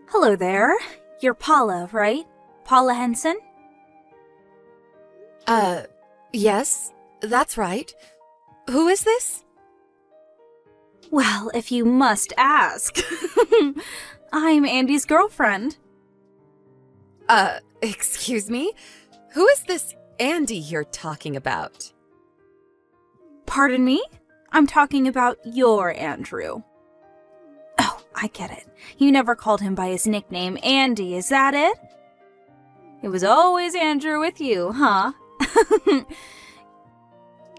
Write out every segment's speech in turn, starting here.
Hello there. You're Paula, right? Paula Henson? Yes, that's right. Who is this? Well, if you must ask. I'm Andy's girlfriend. Excuse me? Who is this Andy you're talking about? Pardon me? I'm talking about your Andrew. Oh, I get it. You never called him by his nickname, Andy, is that it? It was always Andrew with you, huh?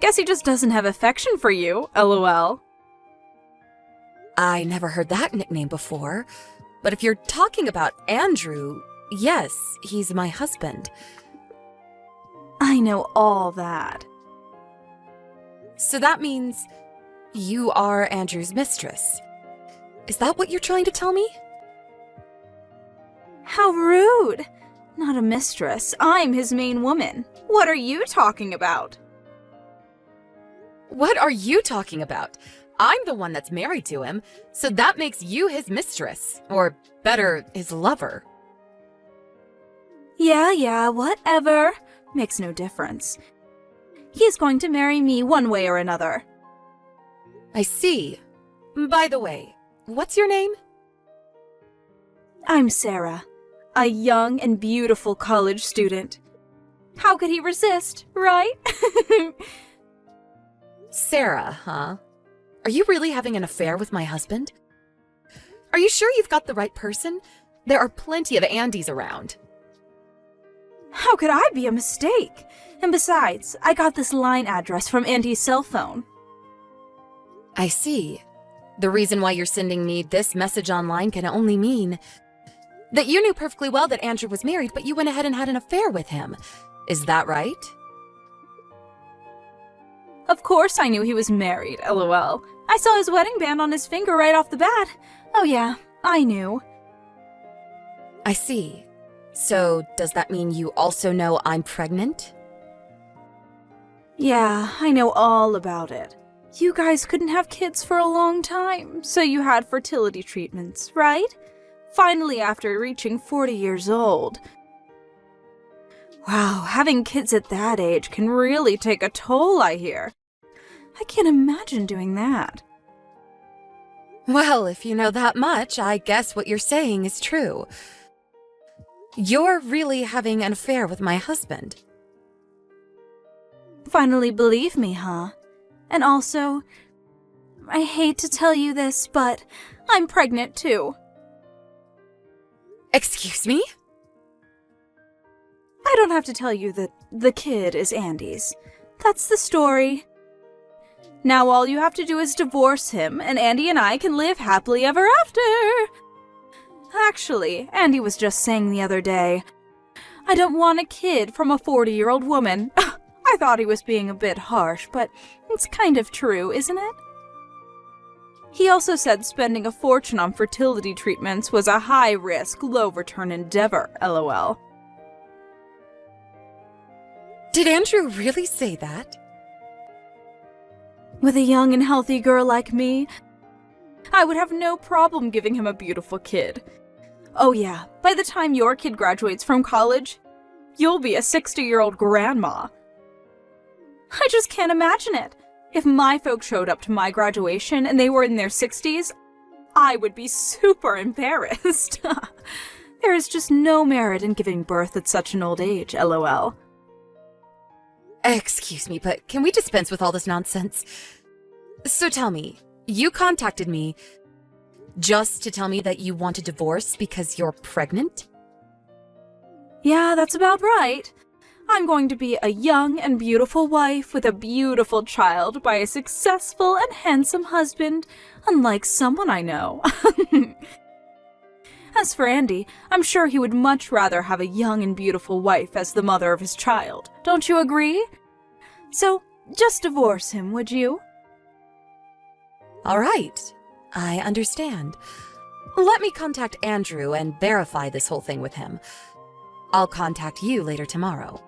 Guess he just doesn't have affection for you, lol. I never heard that nickname before, but if you're talking about Andrew, yes, he's my husband. I know all that. So that means you are Andrew's mistress. Is that what you're trying to tell me? How rude! Not a mistress. I'm his main woman. What are you talking about? What are you talking about? I'm the one that's married to him, so that makes you his mistress. Or better, his lover. Yeah, whatever. Makes no difference. He's going to marry me one way or another. I see. By the way, what's your name? I'm Sarah, a young and beautiful college student. How could he resist, right? Sarah, huh? Are you really having an affair with my husband? Are you sure you've got the right person? There are plenty of Andys around. How could I be a mistake? And besides, I got this line address from Andy's cell phone. I see. The reason why you're sending me this message online can only mean that you knew perfectly well that Andrew was married, but you went ahead and had an affair with him. Is that right? Of course I knew he was married, lol. I saw his wedding band on his finger right off the bat. Oh yeah, I knew. I see. So, does that mean you also know I'm pregnant? Yeah, I know all about it. You guys couldn't have kids for a long time, so you had fertility treatments, right? Finally, after reaching 40 years old. Wow, having kids at that age can really take a toll, I hear. I can't imagine doing that. Well, if you know that much, I guess what you're saying is true. You're really having an affair with my husband. Finally believe me, huh? And also, I hate to tell you this, but I'm pregnant too. Excuse me? I don't have to tell you that the kid is Andy's. That's the story. Now all you have to do is divorce him, and Andy and I can live happily ever after. Actually, Andy was just saying the other day, I don't want a kid from a 40-year-old woman. I thought he was being a bit harsh, but it's kind of true, isn't it? He also said spending a fortune on fertility treatments was a high-risk, low-return endeavor, lol. Did Andrew really say that? With a young and healthy girl like me, I would have no problem giving him a beautiful kid. Oh yeah, by the time your kid graduates from college, you'll be a 60-year-old grandma. I just can't imagine it. If my folks showed up to my graduation and they were in their 60s, I would be super embarrassed. There is just no merit in giving birth at such an old age, lol. Excuse me, but can we dispense with all this nonsense? So tell me, you contacted me just to tell me that you want a divorce because you're pregnant? Yeah, that's about right. I'm going to be a young and beautiful wife with a beautiful child by a successful and handsome husband, unlike someone I know. As for Andy, I'm sure he would much rather have a young and beautiful wife as the mother of his child. Don't you agree? So, just divorce him, would you? All right, I understand. Let me contact Andrew and verify this whole thing with him. I'll contact you later tomorrow.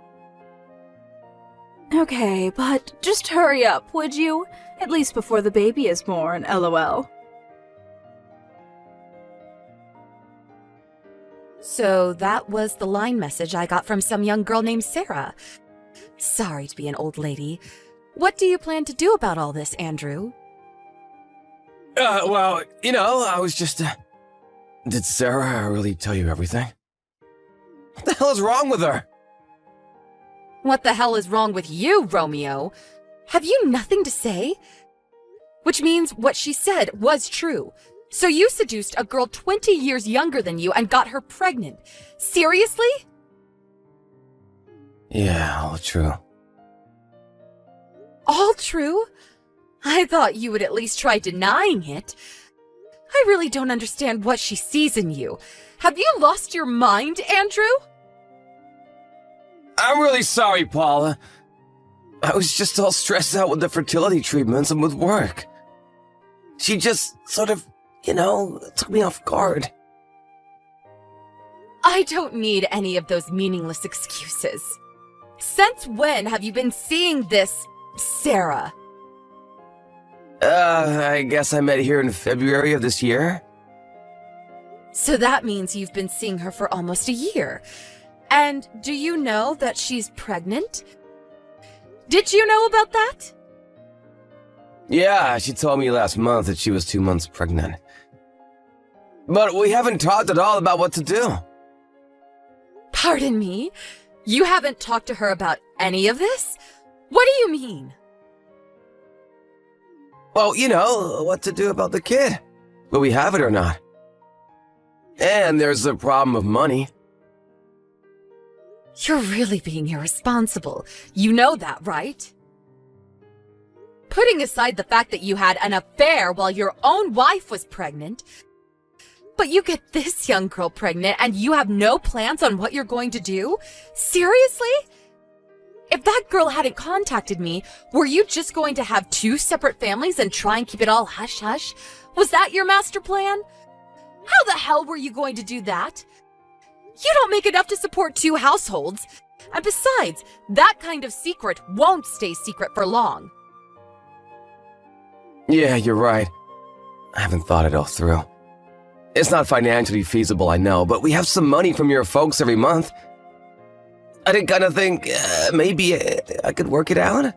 Okay, but just hurry up, would you? At least before the baby is born, lol. So that was the line message I got from some young girl named Sarah. Sorry to be an old lady. What do you plan to do about all this, Andrew? Well, I was just, Did Sarah really tell you everything? What the hell is wrong with her? What the hell is wrong with you, Romeo? Have you nothing to say? Which means what she said was true. So you seduced a girl 20 years younger than you and got her pregnant. Seriously? Yeah, all true. All true? I thought you would at least try denying it. I really don't understand what she sees in you. Have you lost your mind, Andrew? I'm really sorry, Paula. I was just all stressed out with the fertility treatments and with work. She just sort of, took me off guard. I don't need any of those meaningless excuses. Since when have you been seeing this, Sarah? I guess I met here in February of this year. So that means you've been seeing her for almost a year. And do you know that she's pregnant? Did you know about that? Yeah, she told me last month that she was 2 months pregnant. But we haven't talked at all about what to do. Pardon me? You haven't talked to her about any of this? What do you mean? Well, what to do about the kid. Will we have it or not? And there's the problem of money. You're really being irresponsible. You know that, right? Putting aside the fact that you had an affair while your own wife was pregnant, but you get this young girl pregnant and you have no plans on what you're going to do? Seriously? If that girl hadn't contacted me, were you just going to have 2 separate families and try and keep it all hush-hush? Was that your master plan? How the hell were you going to do that? You don't make enough to support 2 households. And besides, that kind of secret won't stay secret for long. Yeah, you're right. I haven't thought it all through. It's not financially feasible, I know, but we have some money from your folks every month. I did kind of think maybe I could work it out.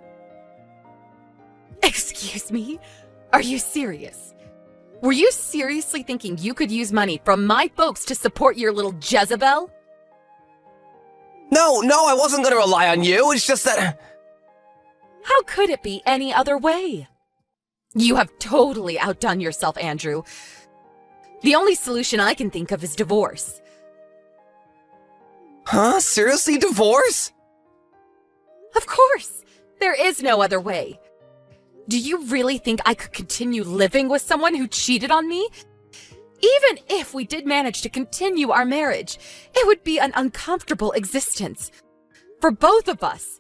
Excuse me? Are you serious? Were you seriously thinking you could use money from my folks to support your little Jezebel? No, I wasn't going to rely on you. It's just that... How could it be any other way? You have totally outdone yourself, Andrew. The only solution I can think of is divorce. Huh? Seriously? Divorce? Of course! There is no other way. Do you really think I could continue living with someone who cheated on me? Even if we did manage to continue our marriage, it would be an uncomfortable existence. For both of us.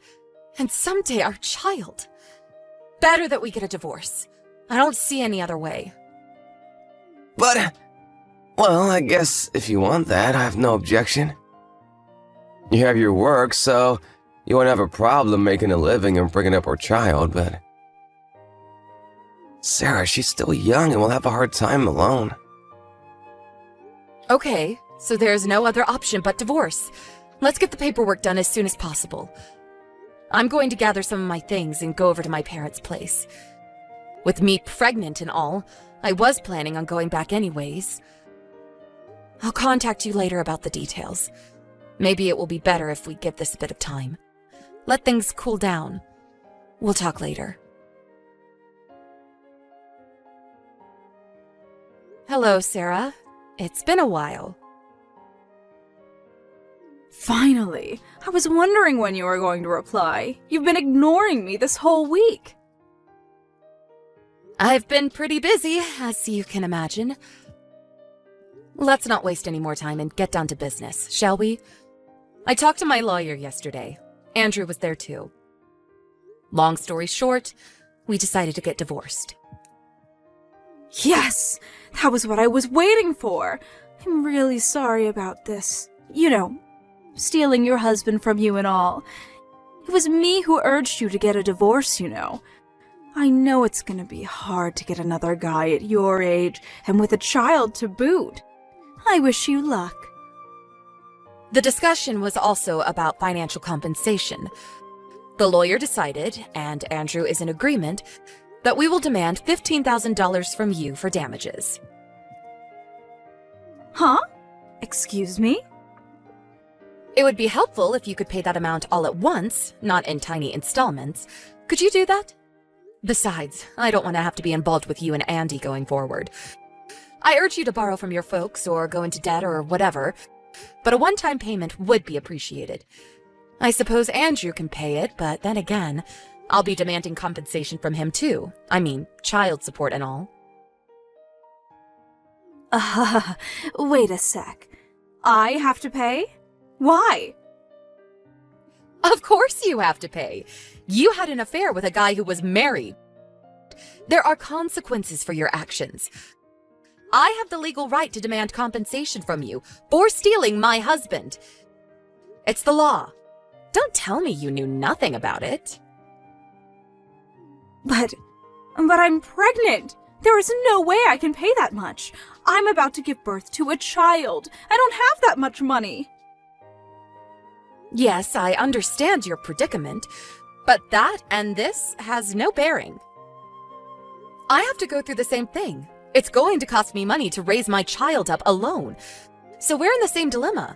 And someday our child. Better that we get a divorce. I don't see any other way. But, well, I guess if you want that, I have no objection. You have your work, so you won't have a problem making a living and bringing up our child, but... Sarah, she's still young and will have a hard time alone. Okay, so there's no other option but divorce. Let's get the paperwork done as soon as possible. I'm going to gather some of my things and go over to my parents' place. With me pregnant and all, I was planning on going back anyways. I'll contact you later about the details. Maybe it will be better if we give this a bit of time. Let things cool down. We'll talk later. Hello, Sarah. It's been a while. Finally! I was wondering when you were going to reply. You've been ignoring me this whole week. I've been pretty busy, as you can imagine. Let's not waste any more time and get down to business, shall we? I talked to my lawyer yesterday. Andrew was there too. Long story short, we decided to get divorced. Yes! That was what I was waiting for! I'm really sorry about this. Stealing your husband from you and all. It was me who urged you to get a divorce, I know it's gonna be hard to get another guy at your age, and with a child to boot. I wish you luck. The discussion was also about financial compensation. The lawyer decided, and Andrew is in agreement, that we will demand $15,000 from you for damages. Huh? Excuse me? It would be helpful if you could pay that amount all at once, not in tiny installments. Could you do that? Besides, I don't want to have to be involved with you and Andy going forward. I urge you to borrow from your folks or go into debt or whatever, but a one-time payment would be appreciated. I suppose Andrew can pay it, but then again, I'll be demanding compensation from him too. I mean, child support and all. Wait a sec. I have to pay? Why? Of course you have to pay. You had an affair with a guy who was married. There are consequences for your actions. I have the legal right to demand compensation from you for stealing my husband. It's the law. Don't tell me you knew nothing about it. But I'm pregnant. There is no way I can pay that much. I'm about to give birth to a child. I don't have that much money. Yes, I understand your predicament, but that and this has no bearing. I have to go through the same thing. It's going to cost me money to raise my child up alone. So we're in the same dilemma.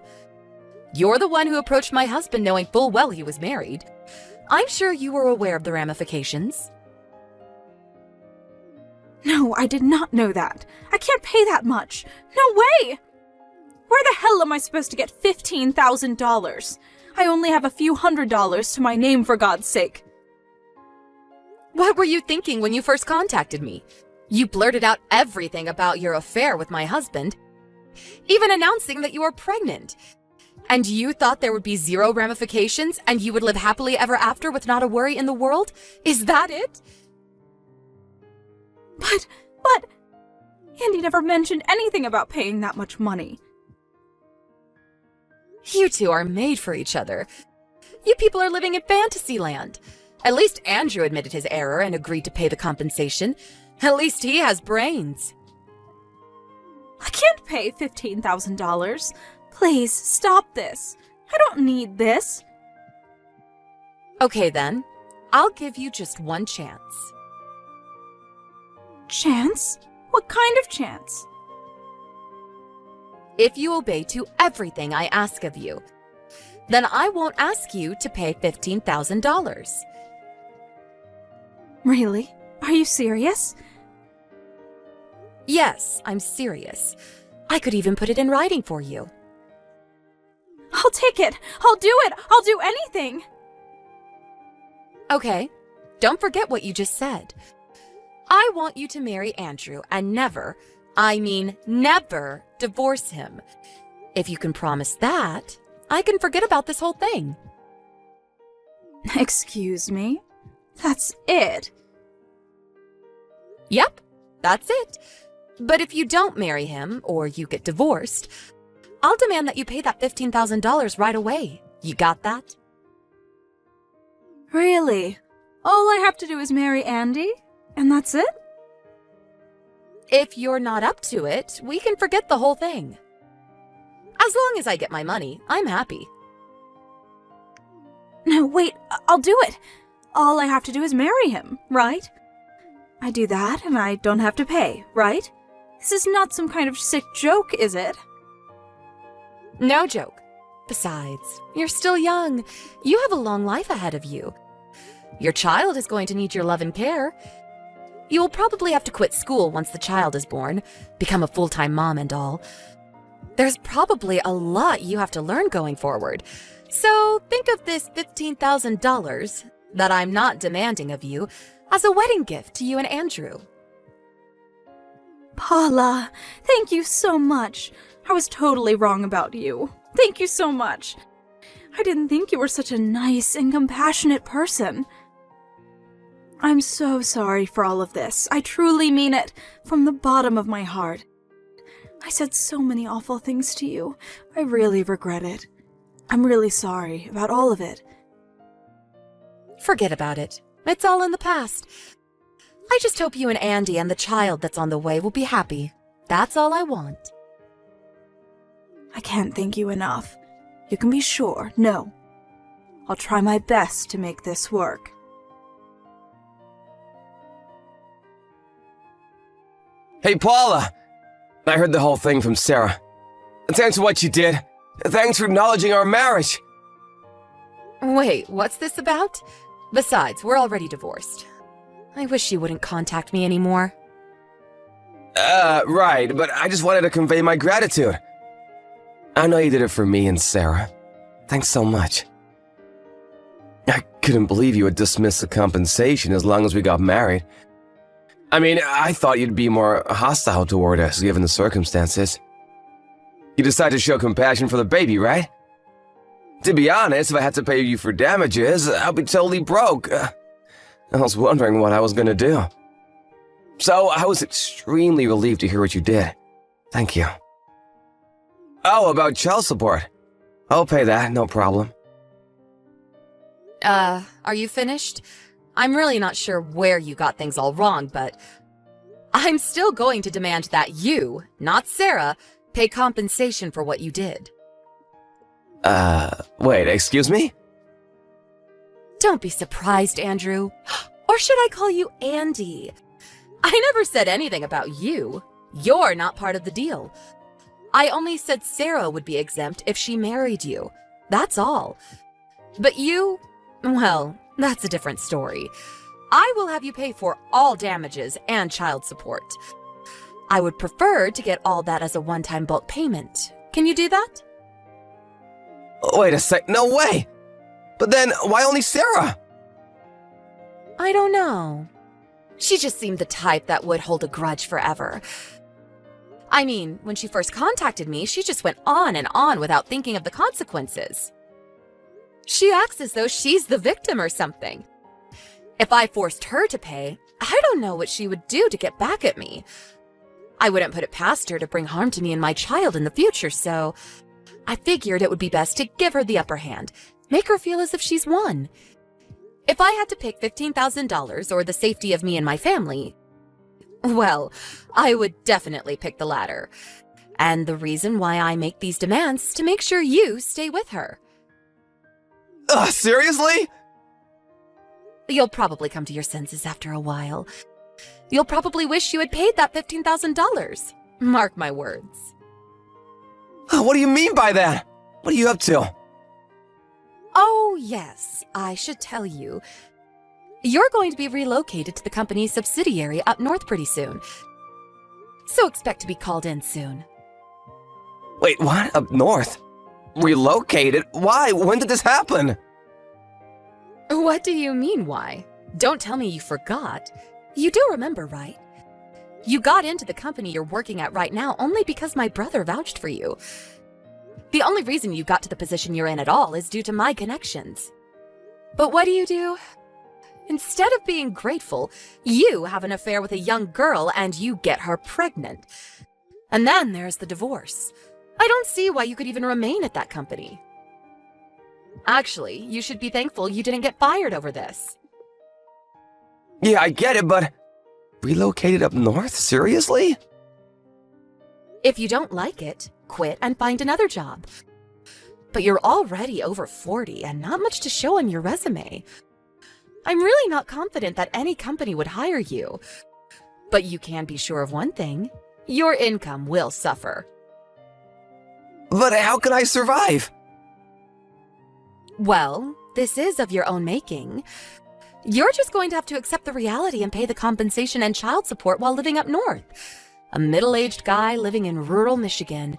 You're the one who approached my husband knowing full well he was married. I'm sure you were aware of the ramifications. No, I did not know that. I can't pay that much. No way! Where the hell am I supposed to get $15,000? I only have a few $100s to my name, for God's sake. What were you thinking when you first contacted me? You blurted out everything about your affair with my husband, even announcing that you were pregnant. And you thought there would be zero ramifications and you would live happily ever after with not a worry in the world? Is that it? But, Andy never mentioned anything about paying that much money. You two are made for each other. You people are living in fantasy land. At least Andrew admitted his error and agreed to pay the compensation. At least he has brains. I can't pay $15,000. Please, stop this. I don't need this. Okay then, I'll give you just one chance. Chance? What kind of chance? If you obey to everything I ask of you, then I won't ask you to pay $15,000. Really? Are you serious? Yes, I'm serious. I could even put it in writing for you. I'll take it. I'll do it. I'll do anything. Okay, don't forget what you just said. I want you to marry Andrew and never, I mean never, divorce him. If you can promise that, I can forget about this whole thing. Excuse me? That's it. Yep, that's it. But if you don't marry him, or you get divorced, I'll demand that you pay that $15,000 right away. You got that? Really? All I have to do is marry Andy? And that's it? If you're not up to it, we can forget the whole thing. As long as I get my money, I'm happy. No, wait, I'll do it. All I have to do is marry him, right? I do that and I don't have to pay, right? This is not some kind of sick joke, is it? No joke. Besides, you're still young. You have a long life ahead of you. Your child is going to need your love and care. You'll probably have to quit school once the child is born, become a full-time mom and all. There's probably a lot you have to learn going forward. So think of this $15,000 that I'm not demanding of you as a wedding gift to you and Andrew. Paula, thank you so much. I was totally wrong about you. Thank you so much. I didn't think you were such a nice and compassionate person. I'm so sorry for all of this. I truly mean it, from the bottom of my heart. I said so many awful things to you. I really regret it. I'm really sorry about all of it. Forget about it. It's all in the past. I just hope you and Andy and the child that's on the way will be happy. That's all I want. I can't thank you enough. You can be sure. No. I'll try my best to make this work. Hey, Paula! I heard the whole thing from Sarah. Thanks for what you did. Thanks for acknowledging our marriage. Wait, what's this about? Besides, we're already divorced. I wish you wouldn't contact me anymore. Right, but I just wanted to convey my gratitude. I know you did it for me and Sarah. Thanks so much. I couldn't believe you would dismiss the compensation as long as we got married. I mean, I thought you'd be more hostile toward us given the circumstances. You decided to show compassion for the baby, right? To be honest, if I had to pay you for damages, I'd be totally broke. I was wondering what I was gonna do. So I was extremely relieved to hear what you did. Thank you. Oh, about child support. I'll pay that, no problem. Are you finished? I'm really not sure where you got things all wrong, but I'm still going to demand that you, not Sarah, pay compensation for what you did. Wait, excuse me? Don't be surprised, Andrew. Or should I call you Andy? I never said anything about you. You're not part of the deal. I only said Sarah would be exempt if she married you. That's all. But you, well, that's a different story. I will have you pay for all damages and child support. I would prefer to get all that as a one-time bulk payment. Can you do that? Wait a sec, no way! But then, why only Sarah? I don't know. She just seemed the type that would hold a grudge forever. I mean, when she first contacted me, she just went on and on without thinking of the consequences. She acts as though she's the victim or something. If I forced her to pay, I don't know what she would do to get back at me. I wouldn't put it past her to bring harm to me and my child in the future, so I figured it would be best to give her the upper hand, make her feel as if she's won. If I had to pick $15,000 or the safety of me and my family, well, I would definitely pick the latter. And the reason why I make these demands is to make sure you stay with her. Seriously? You'll probably come to your senses after a while. You'll probably wish you had paid that $15,000. Mark my words. What do you mean by that? What are you up to? Oh, yes, I should tell you. You're going to be relocated to the company's subsidiary up north pretty soon. So expect to be called in soon. Wait, what? Up north? Relocated? Why? When did this happen? What do you mean, why? Don't tell me you forgot. You do remember, right? You got into the company you're working at right now only because my brother vouched for you. The only reason you got to the position you're in at all is due to my connections. But what do? Instead of being grateful, you have an affair with a young girl and you get her pregnant. And then there's the divorce. I don't see why you could even remain at that company. Actually, you should be thankful you didn't get fired over this. Yeah, I get it, but relocated up north? Seriously? If you don't like it, quit and find another job. But you're already over 40 and not much to show on your resume. I'm really not confident that any company would hire you. But you can be sure of one thing. Your income will suffer. But how can I survive? Well, this is of your own making. You're just going to have to accept the reality and pay the compensation and child support while living up north. A middle-aged guy living in rural Michigan.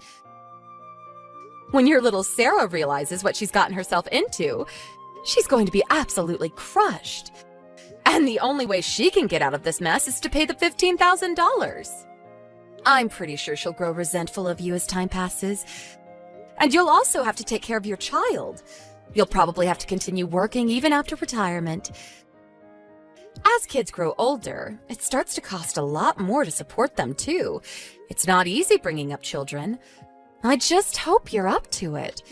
When your little Sarah realizes what she's gotten herself into, she's going to be absolutely crushed. And the only way she can get out of this mess is to pay the $15,000. I'm pretty sure she'll grow resentful of you as time passes. And you'll also have to take care of your child. You'll probably have to continue working even after retirement. As kids grow older, it starts to cost a lot more to support them, too. It's not easy bringing up children. I just hope you're up to it.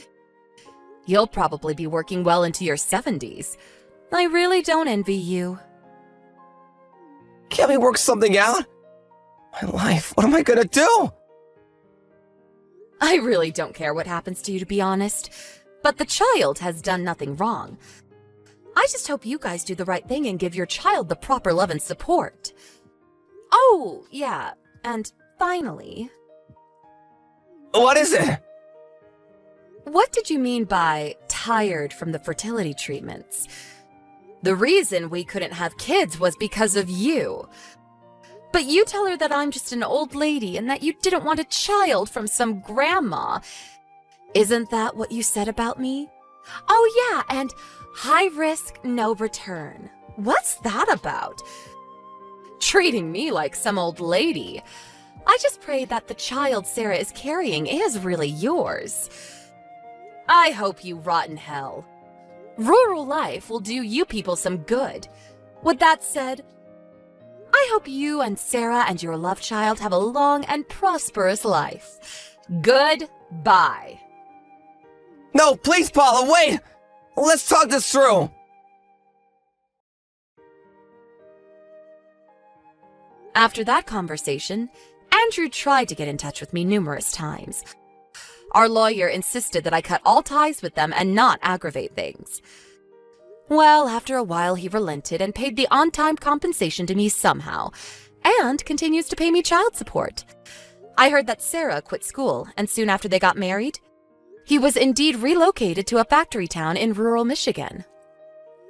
You'll probably be working well into your 70s. I really don't envy you. Can't we work something out? My life, what am I gonna do? I really don't care what happens to you, to be honest. But the child has done nothing wrong. I just hope you guys do the right thing and give your child the proper love and support. Oh, yeah, and finally... What is it? What did you mean by tired from the fertility treatments? The reason we couldn't have kids was because of you. But you tell her that I'm just an old lady and that you didn't want a child from some grandma. Isn't that what you said about me? Oh yeah, and high risk, no return. What's that about? Treating me like some old lady. I just pray that the child Sarah is carrying is really yours. I hope you rot in hell. Rural life will do you people some good. With that said, I hope you and Sarah and your love child have a long and prosperous life. Goodbye. No, please, Paula, wait! Let's talk this through! After that conversation, Andrew tried to get in touch with me numerous times. Our lawyer insisted that I cut all ties with them and not aggravate things. Well, after a while he relented and paid the on-time compensation to me somehow, and continues to pay me child support. I heard that Sarah quit school, and soon after they got married, he was indeed relocated to a factory town in rural Michigan.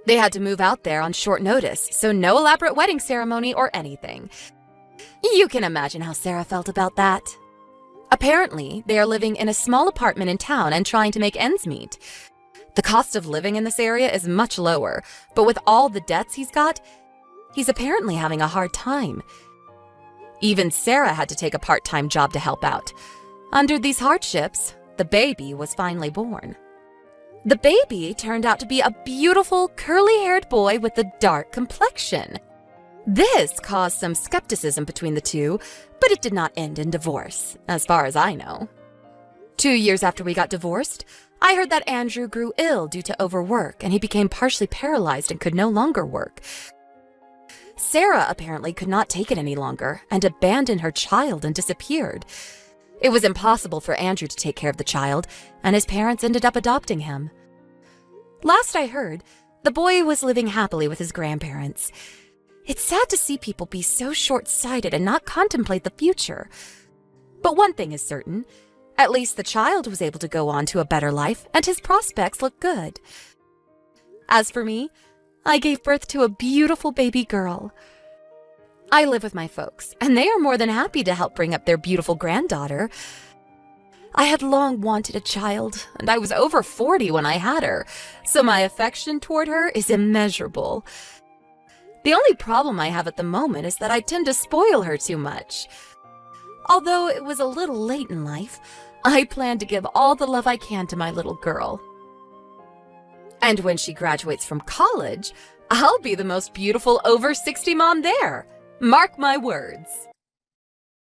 They had to move out there on short notice, so no elaborate wedding ceremony or anything. You can imagine how Sarah felt about that. Apparently, they are living in a small apartment in town and trying to make ends meet. The cost of living in this area is much lower, but with all the debts he's got, he's apparently having a hard time. Even Sarah had to take a part-time job to help out. Under these hardships, the baby was finally born. The baby turned out to be a beautiful, curly-haired boy with a dark complexion. This caused some skepticism between the two, but it did not end in divorce, as far as I know. 2 years after we got divorced, I heard that Andrew grew ill due to overwork and he became partially paralyzed and could no longer work. Sarah apparently could not take it any longer and abandoned her child and disappeared. It was impossible for Andrew to take care of the child, and his parents ended up adopting him. Last I heard, the boy was living happily with his grandparents. It's sad to see people be so short-sighted and not contemplate the future. But one thing is certain, at least the child was able to go on to a better life, and his prospects look good. As for me, I gave birth to a beautiful baby girl. I live with my folks, and they are more than happy to help bring up their beautiful granddaughter. I had long wanted a child, and I was over 40 when I had her, so my affection toward her is immeasurable. The only problem I have at the moment is that I tend to spoil her too much. Although it was a little late in life, I plan to give all the love I can to my little girl. And when she graduates from college, I'll be the most beautiful over 60 mom there. Mark my words.